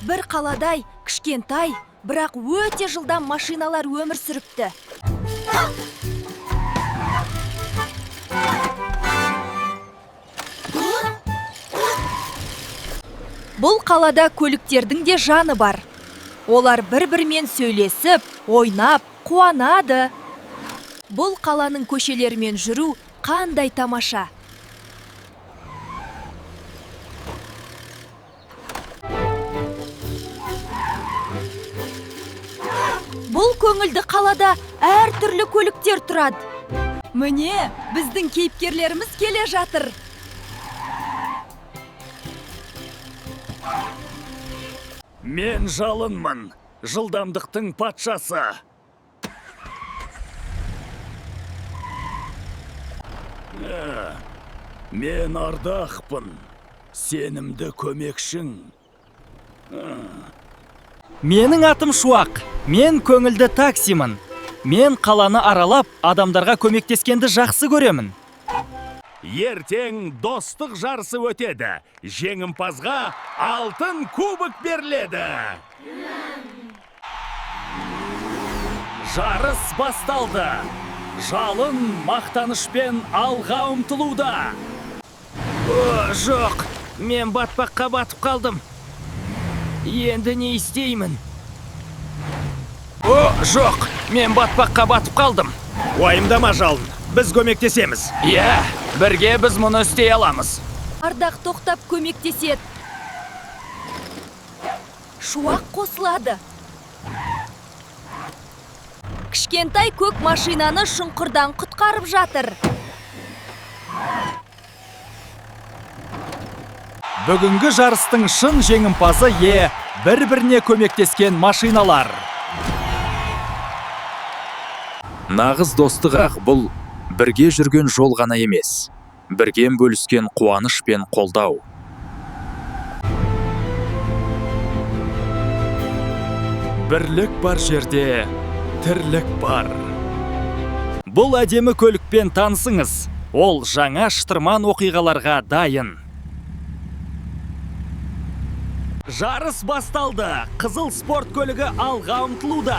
Бір қаладай, кішкентай, бірақ өте жылдам машиналар өмір сүріпті. Бұл қалада көліктердің де жаны бар. Олар бір-бірімен сөйлесіп, ойнап, қуанады. Бұл қаланың көшелерімен жүру қандай тамаша. Бұл көңілді қалада әртүрлі көліктер тұрады. Міне, біздің кейіпкерлеріміз келе жатыр. Мен жалынмын, жылдамдықтың патшасы. Мен ардақпын, сенімді көмекшің. Менің атым Шуақ, мен көңілді таксимін. Мен қаланы аралап, адамдарға көмектескенді жақсы көремін. Ертең достық жарысы өтеді. Жеңімпазға алтын кубок беріледі. Жарыс басталды. Жалын мақтанышпен алға ұмтылуда. Жоқ, мен батпаққа батып қалдым. Енді не істеймін? Жоқ, мен батпаққа батып қалдым. Уайымдама, Жалын, біз көмектесеміз. Иә, бірге біз мұны істей аламыз. Ардақ тоқтап көмектеседі. Шуақ қосылады. Кішкентай көк машинаны шұңқырдан құтқарып жатыр. Бүгінгі жарыстың шын жеңімпазы бір-біріне көмектескен машиналар. Нағыз достық бұл бірге жүрген жол ғана емес, бірген бөліскен қуаныш пен қолдау. Бірлік бар жерде, тірлік бар. Бұл әдемі көлікпен танысыңыз. Ол жаңа шытырман оқиғаларға дайын. Жарыс басталды. Қызыл спорт көлігі алға ұмтылуда.